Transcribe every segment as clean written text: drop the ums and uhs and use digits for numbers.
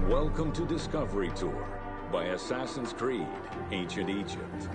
Welcome to Discovery Tour by Assassin's Creed Ancient Egypt.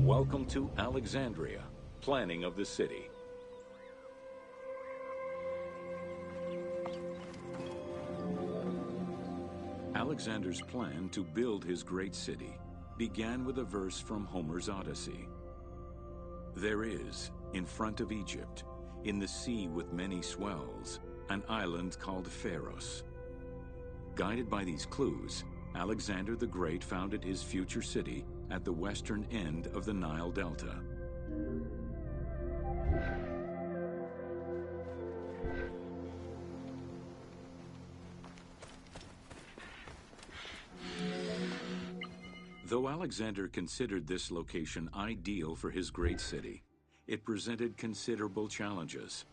Welcome to Alexandria, planning of the city. Alexander's plan to build his great city began with a verse from Homer's Odyssey. There is, in front of Egypt, in the sea with many swells, an island called Pharos. Guided by these clues, Alexander the Great founded his future city at the western end of the Nile Delta. Though Alexander considered this location ideal for his great city, it presented considerable challenges.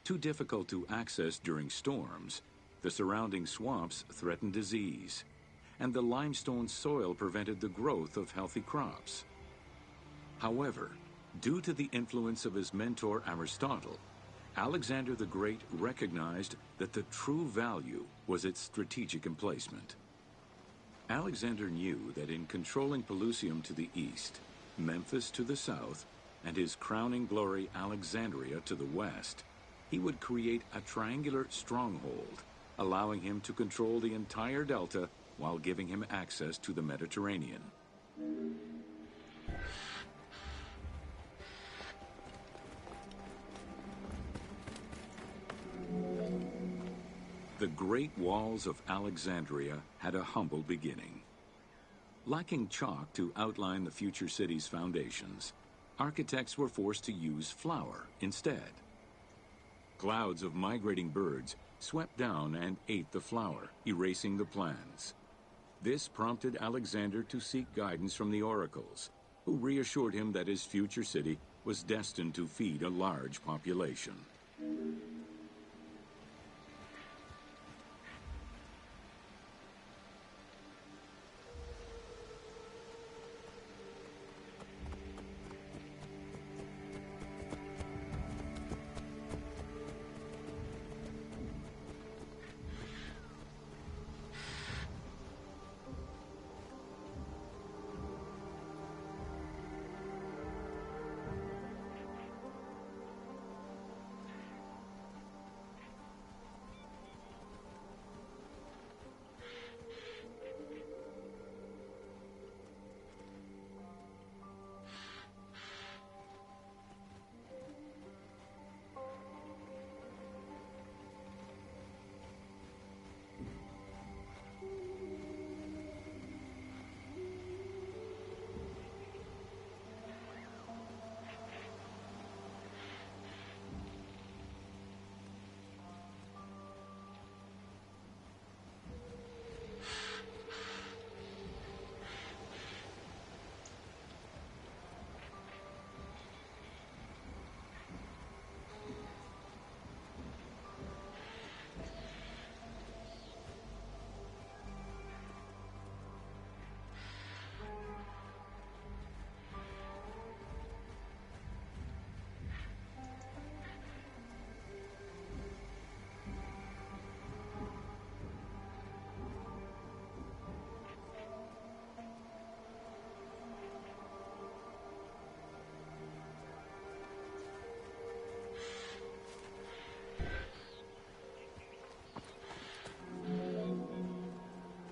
Too difficult to access during storms, the surrounding swamps threatened disease, and the limestone soil prevented the growth of healthy crops. However, due to the influence of his mentor Aristotle, Alexander the Great recognized that the true value was its strategic emplacement. Alexander knew that in controlling Pelusium to the east, Memphis to the south, and his crowning glory Alexandria to the west, he would create a triangular stronghold, allowing him to control the entire delta while giving him access to the Mediterranean. The great walls of Alexandria had a humble beginning. Lacking chalk to outline the future city's foundations, architects were forced to use flour instead. Clouds of migrating birds swept down and ate the flour, erasing the plans. This prompted Alexander to seek guidance from the oracles, who reassured him that his future city was destined to feed a large population.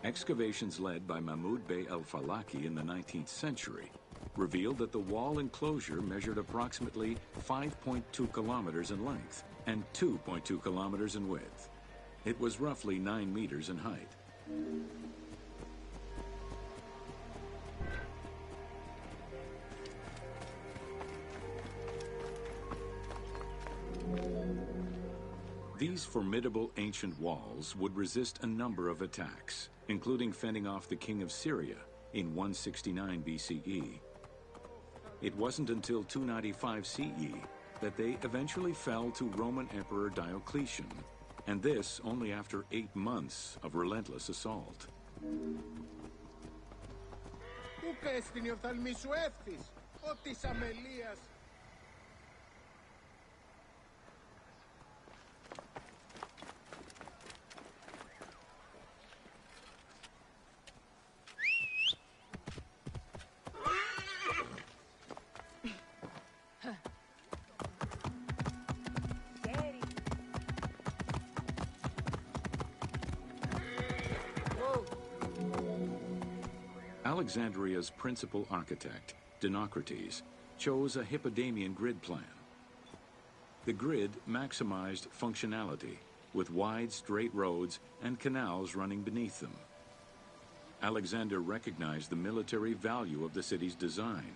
Excavations led by Mahmud Bey el-Falaki in the 19th century revealed that the wall enclosure measured approximately 5.2 kilometers in length and 2.2 kilometers in width. It was roughly 9 meters in height. These formidable ancient walls would resist a number of attacks, including fending off the king of Syria in 169 BCE. It wasn't until 295 CE that they eventually fell to Roman Emperor Diocletian, and this only after 8 months of relentless assault. Alexandria's principal architect, Dinocrates, chose a Hippodamian grid plan. The grid maximized functionality, with wide, straight roads and canals running beneath them. Alexander recognized the military value of the city's design.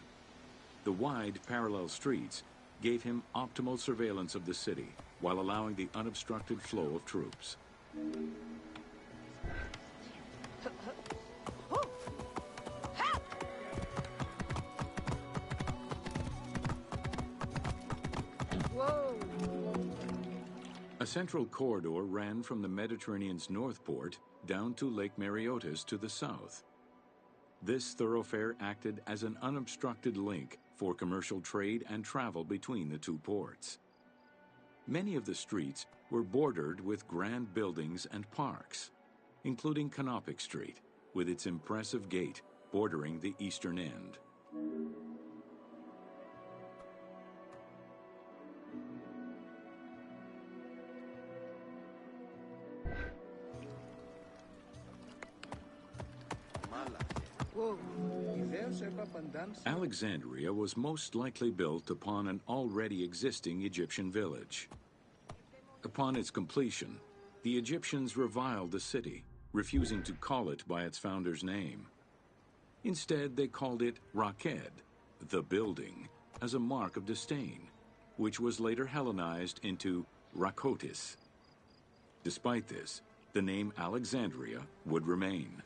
The wide, parallel streets gave him optimal surveillance of the city, while allowing the unobstructed flow of troops. A central corridor ran from the Mediterranean's north port down to Lake Mareotis to the south. This thoroughfare acted as an unobstructed link for commercial trade and travel between the two ports. Many of the streets were bordered with grand buildings and parks, including Canopic Street, with its impressive gate bordering the eastern end. Alexandria was most likely built upon an already existing Egyptian village. Upon its completion, the Egyptians reviled the city, refusing to call it by its founder's name. Instead, they called it Raked, the building, as a mark of disdain, which was later Hellenized into Rakotis. Despite this, the name Alexandria would remain.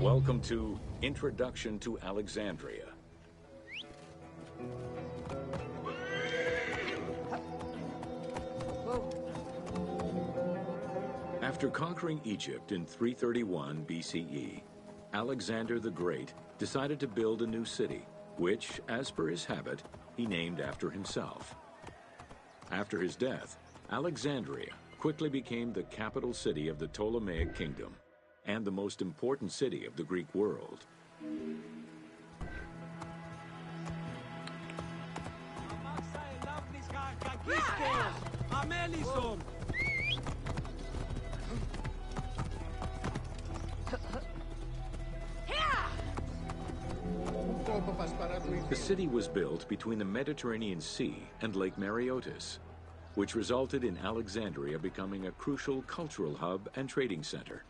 Welcome to Introduction to Alexandria. After conquering Egypt in 331 BCE, Alexander the Great decided to build a new city, which, as per his habit, he named after himself. After his death, Alexandria quickly became the capital city of the Ptolemaic kingdom and the most important city of the Greek world. The city was built between the Mediterranean Sea and Lake Mareotis, which resulted in Alexandria becoming a crucial cultural hub and trading center.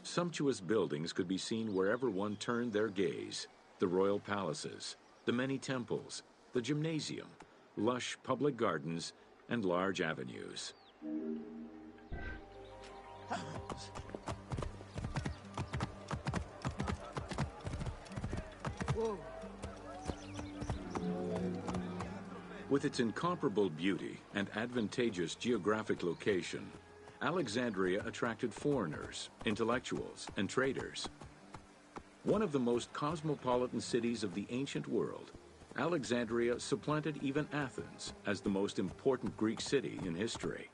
Sumptuous buildings could be seen wherever one turned their gaze. The royal palaces, the many temples, the gymnasium, lush public gardens, and large avenues. Whoa. With its incomparable beauty and advantageous geographic location, Alexandria attracted foreigners, intellectuals, and traders. One of the most cosmopolitan cities of the ancient world, Alexandria supplanted even Athens as the most important Greek city in history.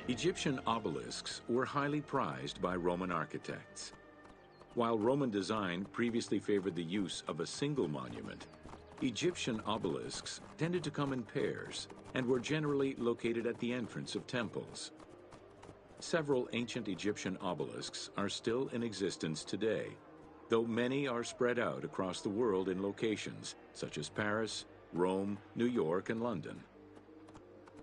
Egyptian obelisks were highly prized by Roman architects. While Roman design previously favored the use of a single monument, Egyptian obelisks tended to come in pairs and were generally located at the entrance of temples. Several ancient Egyptian obelisks are still in existence today, though many are spread out across the world in locations such as Paris, Rome, New York, and London.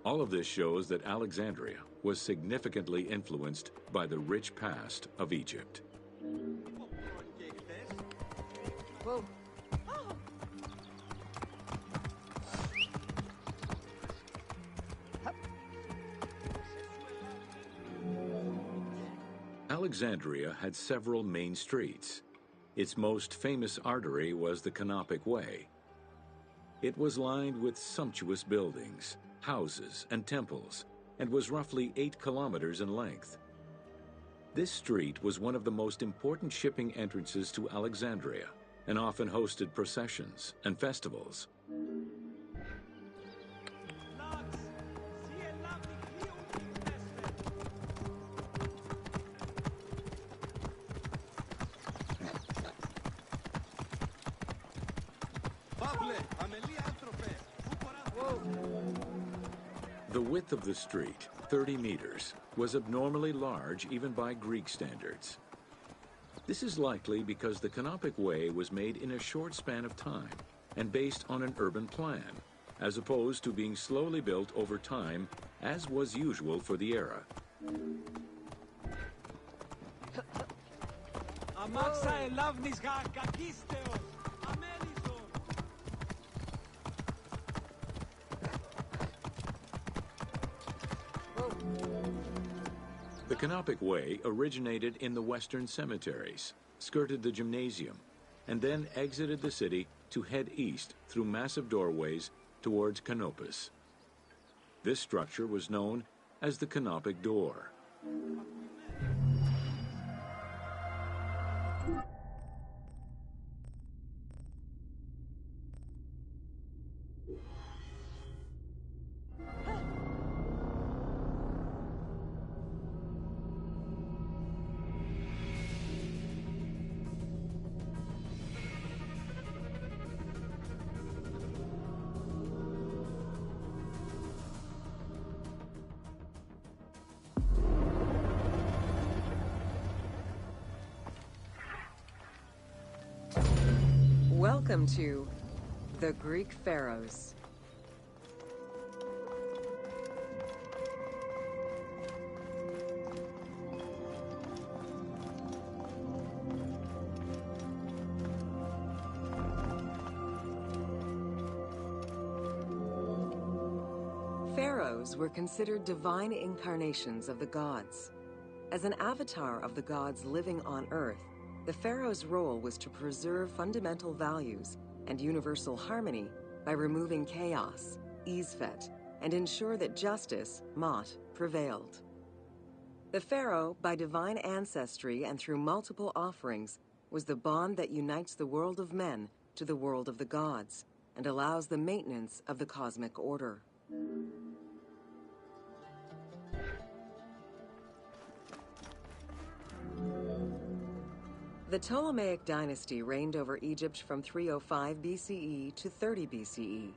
All of this shows that Alexandria was significantly influenced by the rich past of Egypt. Whoa. Alexandria had several main streets. Its most famous artery was the Canopic Way. It was lined with sumptuous buildings, houses, and temples, and was roughly 8 kilometers in length. This street was one of the most important shipping entrances to Alexandria and often hosted processions and festivals. The width of the street, 30 meters, was abnormally large even by Greek standards. This is likely because the Canopic Way was made in a short span of time and based on an urban plan, as opposed to being slowly built over time, as was usual for the era. The Canopic Way originated in the western cemeteries, skirted the gymnasium, and then exited the city to head east through massive doorways towards Canopus. This structure was known as the Canopic Door. Welcome to the Greek Pharaohs. Pharaohs were considered divine incarnations of the gods. As an avatar of the gods living on Earth, the pharaoh's role was to preserve fundamental values and universal harmony by removing chaos, Izfet, and ensure that justice, Mot, prevailed. The pharaoh, by divine ancestry and through multiple offerings, was the bond that unites the world of men to the world of the gods and allows the maintenance of the cosmic order. The Ptolemaic dynasty reigned over Egypt from 305 BCE to 30 BCE.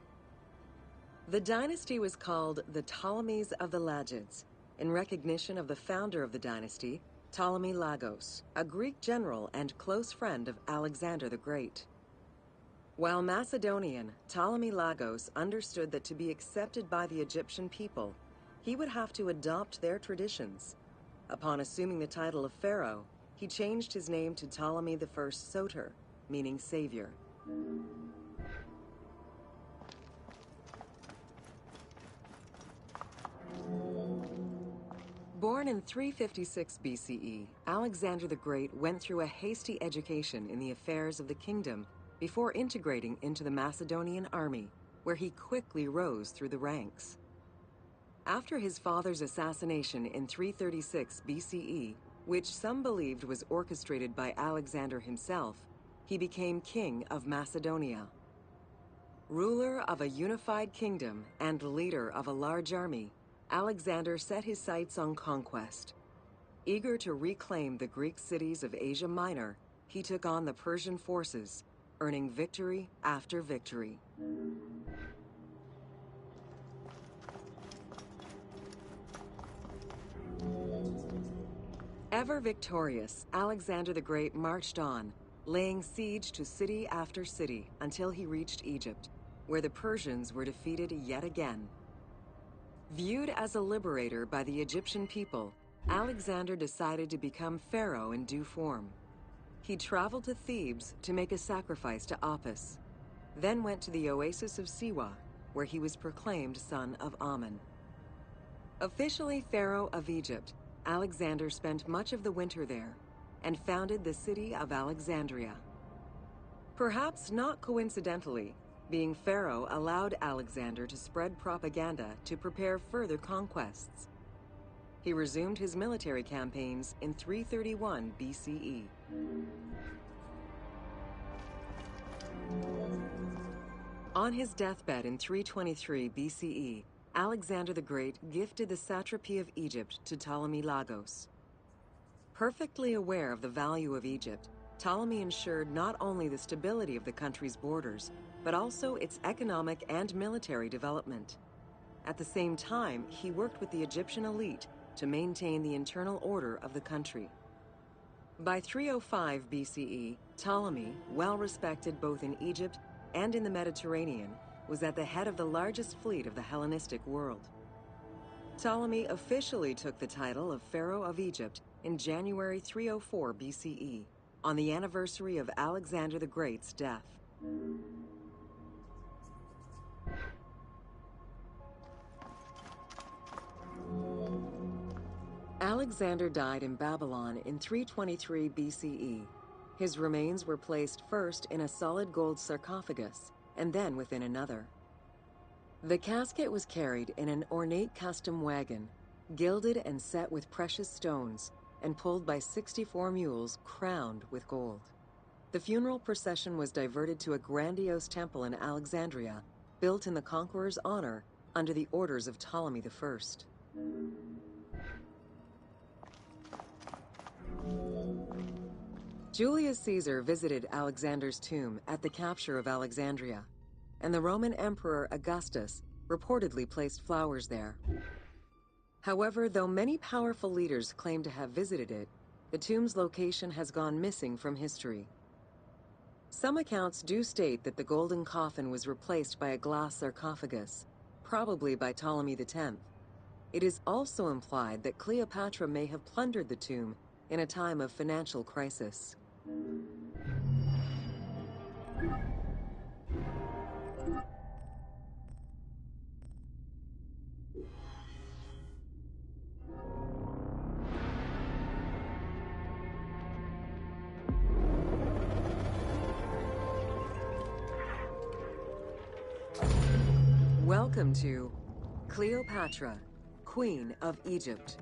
The dynasty was called the Ptolemies of the Lagids, in recognition of the founder of the dynasty, Ptolemy Lagos, a Greek general and close friend of Alexander the Great. While Macedonian, Ptolemy Lagos understood that to be accepted by the Egyptian people, he would have to adopt their traditions. Upon assuming the title of pharaoh, he changed his name to Ptolemy I Soter, meaning savior. Born in 356 BCE, Alexander the Great went through a hasty education in the affairs of the kingdom before integrating into the Macedonian army, where he quickly rose through the ranks. After his father's assassination in 336 BCE, which some believed was orchestrated by Alexander himself, he became king of Macedonia. Ruler of a unified kingdom and leader of a large army, Alexander set his sights on conquest. Eager to reclaim the Greek cities of Asia Minor, he took on the Persian forces, earning victory after victory. Ever victorious, Alexander the Great marched on, laying siege to city after city until he reached Egypt, where the Persians were defeated yet again. Viewed as a liberator by the Egyptian people, Alexander decided to become pharaoh in due form. He traveled to Thebes to make a sacrifice to Apis, then went to the oasis of Siwa, where he was proclaimed son of Amun. Officially pharaoh of Egypt, Alexander spent much of the winter there and founded the city of Alexandria. Perhaps not coincidentally, being pharaoh allowed Alexander to spread propaganda to prepare further conquests. He resumed his military campaigns in 331 BCE. On his deathbed in 323 BCE, Alexander the Great gifted the satrapy of Egypt to Ptolemy Lagos. Perfectly aware of the value of Egypt, Ptolemy ensured not only the stability of the country's borders, but also its economic and military development. At the same time, he worked with the Egyptian elite to maintain the internal order of the country. By 305 BCE, Ptolemy, well respected both in Egypt and in the Mediterranean, was at the head of the largest fleet of the Hellenistic world. Ptolemy officially took the title of Pharaoh of Egypt in January 304 BCE, on the anniversary of Alexander the Great's death. Alexander died in Babylon in 323 BCE. His remains were placed first in a solid gold sarcophagus, and then within another. The casket was carried in an ornate custom wagon, gilded and set with precious stones, and pulled by 64 mules crowned with gold. The funeral procession was diverted to a grandiose temple in Alexandria, built in the conqueror's honor under the orders of Ptolemy I. Julius Caesar visited Alexander's tomb at the capture of Alexandria, and the Roman Emperor Augustus reportedly placed flowers there. However, though many powerful leaders claim to have visited it, the tomb's location has gone missing from history. Some accounts do state that the golden coffin was replaced by a glass sarcophagus, probably by Ptolemy X. It is also implied that Cleopatra may have plundered the tomb in a time of financial crisis. Welcome to Cleopatra, Queen of Egypt.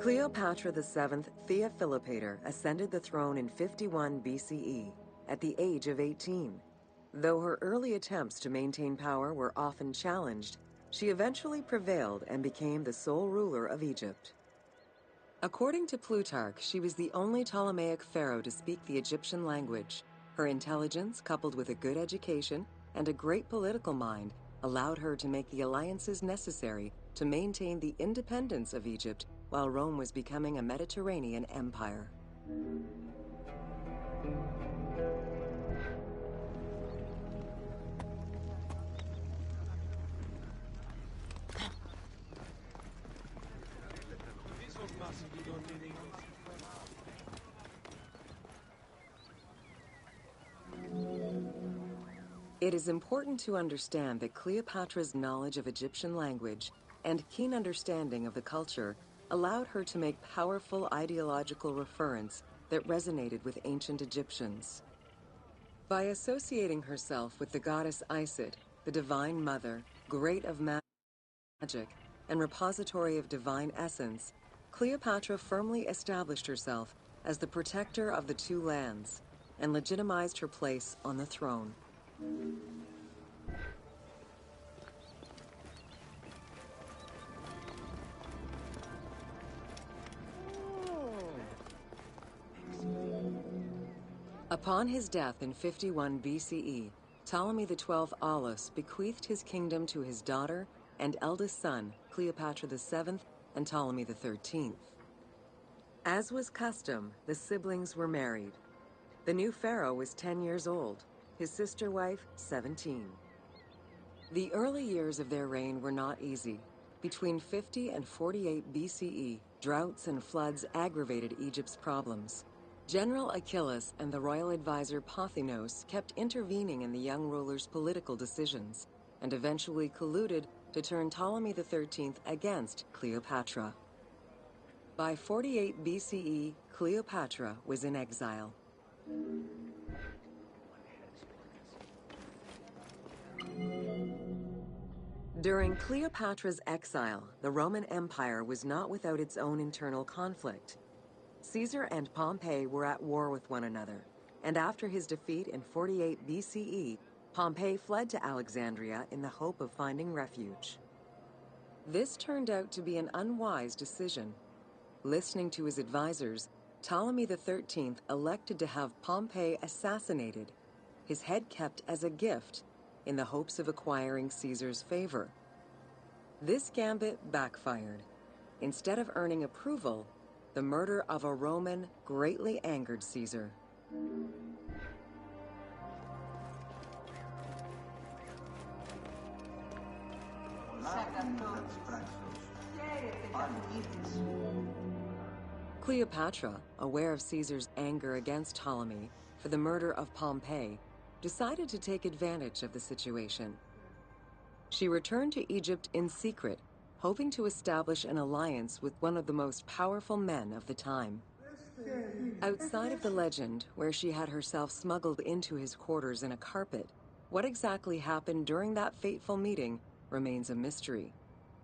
Cleopatra VII Theophilopator ascended the throne in 51 BCE at the age of 18. Though her early attempts to maintain power were often challenged, she eventually prevailed and became the sole ruler of Egypt. According to Plutarch, she was the only Ptolemaic pharaoh to speak the Egyptian language. Her intelligence, coupled with a good education and a great political mind, allowed her to make the alliances necessary to maintain the independence of Egypt while Rome was becoming a Mediterranean empire. It is important to understand that Cleopatra's knowledge of Egyptian language and keen understanding of the culture allowed her to make powerful ideological reference that resonated with ancient Egyptians. By associating herself with the goddess Isis, the divine mother, great of magic, and repository of divine essence, Cleopatra firmly established herself as the protector of the two lands and legitimized her place on the throne. Upon his death in 51 BCE, Ptolemy XII Aulus bequeathed his kingdom to his daughter and eldest son, Cleopatra VII and Ptolemy XIII. As was custom, the siblings were married. The new pharaoh was 10 years old, his sister wife 17. The early years of their reign were not easy. Between 50 and 48 BCE, droughts and floods aggravated Egypt's problems. General Achilles and the royal advisor Pothinos kept intervening in the young ruler's political decisions, and eventually colluded to turn Ptolemy XIII against Cleopatra. By 48 BCE, Cleopatra was in exile. During Cleopatra's exile, the Roman Empire was not without its own internal conflict. Caesar and Pompey were at war with one another, and after his defeat in 48 BCE, Pompey fled to Alexandria in the hope of finding refuge. This turned out to be an unwise decision. Listening to his advisors, Ptolemy XIII elected to have Pompey assassinated, his head kept as a gift, in the hopes of acquiring Caesar's favor. This gambit backfired. Instead of earning approval, the murder of a Roman greatly angered Caesar. Cleopatra, aware of Caesar's anger against Ptolemy for the murder of Pompey, decided to take advantage of the situation. She returned to Egypt in secret, hoping to establish an alliance with one of the most powerful men of the time. Outside of the legend, where she had herself smuggled into his quarters in a carpet, what exactly happened during that fateful meeting remains a mystery.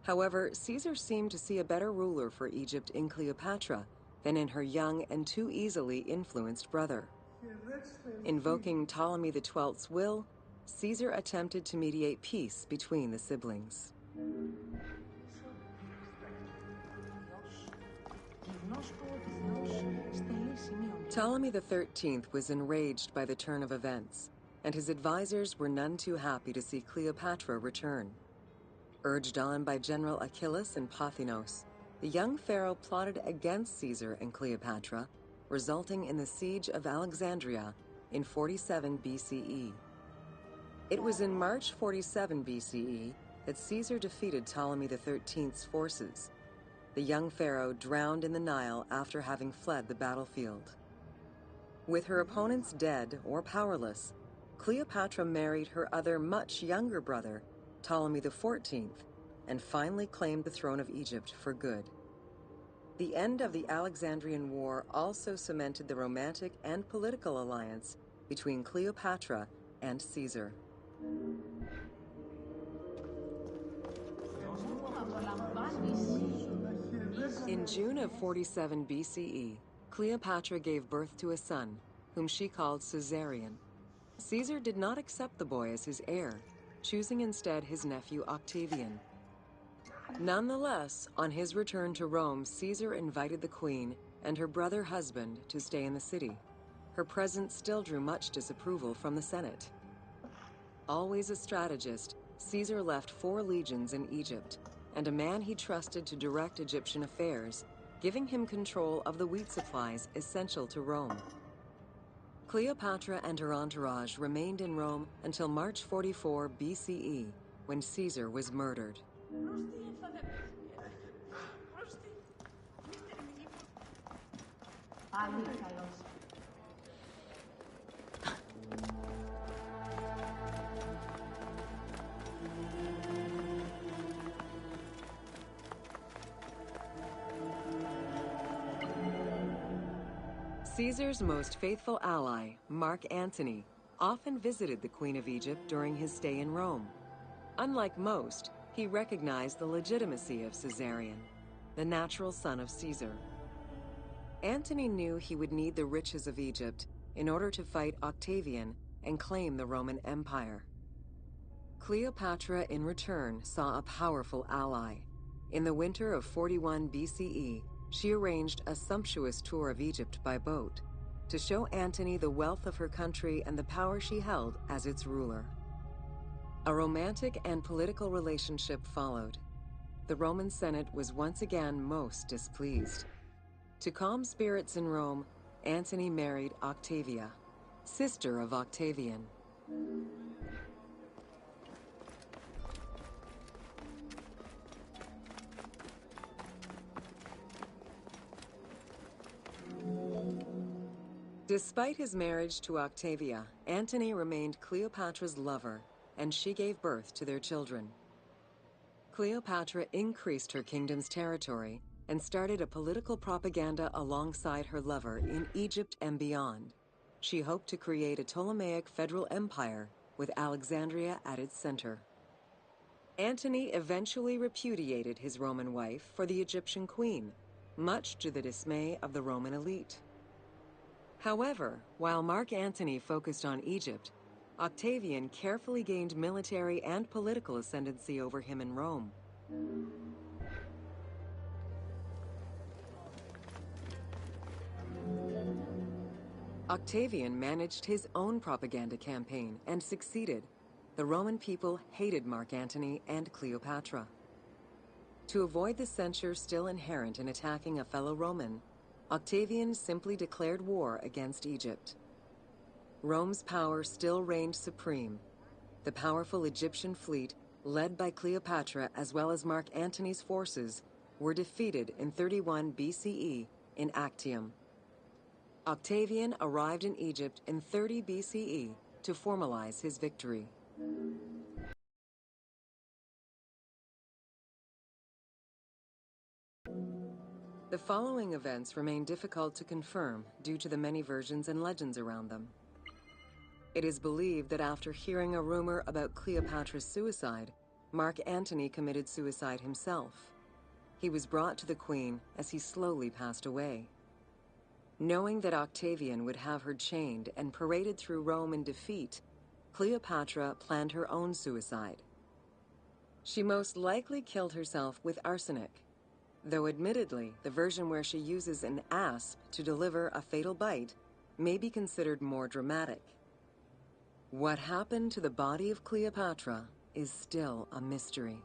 However, Caesar seemed to see a better ruler for Egypt in Cleopatra than in her young and too easily influenced brother. Invoking Ptolemy XII's will, Caesar attempted to mediate peace between the siblings. Ptolemy XIII was enraged by the turn of events, and his advisors were none too happy to see Cleopatra return. Urged on by General Achilles and Pothinos, the young pharaoh plotted against Caesar and Cleopatra, resulting in the siege of Alexandria in 47 BCE. It was in March 47 BCE that Caesar defeated Ptolemy XIII's forces. The young pharaoh drowned in the Nile after having fled the battlefield. With her opponents dead or powerless, Cleopatra married her other much younger brother, Ptolemy XIV, and finally claimed the throne of Egypt for good. The end of the Alexandrian War also cemented the romantic and political alliance between Cleopatra and Caesar. In June of 47 BCE, Cleopatra gave birth to a son, whom she called Caesarion. Caesar did not accept the boy as his heir, choosing instead his nephew Octavian. Nonetheless, on his return to Rome, Caesar invited the queen and her brother husband to stay in the city. Her presence still drew much disapproval from the Senate. Always a strategist, Caesar left 4 legions in Egypt, and a man he trusted to direct Egyptian affairs, giving him control of the wheat supplies essential to Rome. Cleopatra and her entourage remained in Rome until March 44 BCE, when Caesar was murdered. Caesar's most faithful ally, Mark Antony, often visited the Queen of Egypt during his stay in Rome. Unlike most, he recognized the legitimacy of Caesarion, the natural son of Caesar. Antony knew he would need the riches of Egypt in order to fight Octavian and claim the Roman Empire. Cleopatra, in return, saw a powerful ally. In the winter of 41 BCE, she arranged a sumptuous tour of Egypt by boat to show Antony the wealth of her country and the power she held as its ruler. A romantic and political relationship followed. The Roman Senate was once again most displeased. To calm spirits in Rome, Antony married Octavia, sister of Octavian. Despite his marriage to Octavia, Antony remained Cleopatra's lover, and she gave birth to their children. Cleopatra increased her kingdom's territory and started a political propaganda alongside her lover in Egypt and beyond. She hoped to create a Ptolemaic federal empire with Alexandria at its center. Antony eventually repudiated his Roman wife for the Egyptian queen, much to the dismay of the Roman elite. However, while Mark Antony focused on Egypt, Octavian carefully gained military and political ascendancy over him in Rome. Octavian managed his own propaganda campaign and succeeded. The Roman people hated Mark Antony and Cleopatra. To avoid the censure still inherent in attacking a fellow Roman, Octavian simply declared war against Egypt. Rome's power still reigned supreme. The powerful Egyptian fleet, led by Cleopatra as well as Mark Antony's forces, were defeated in 31 BCE in Actium. Octavian arrived in Egypt in 30 BCE to formalize his victory. The following events remain difficult to confirm due to the many versions and legends around them. It is believed that after hearing a rumor about Cleopatra's suicide, Mark Antony committed suicide himself. He was brought to the queen as he slowly passed away. Knowing that Octavian would have her chained and paraded through Rome in defeat, Cleopatra planned her own suicide. She most likely killed herself with arsenic, though admittedly, the version where she uses an asp to deliver a fatal bite may be considered more dramatic. What happened to the body of Cleopatra is still a mystery.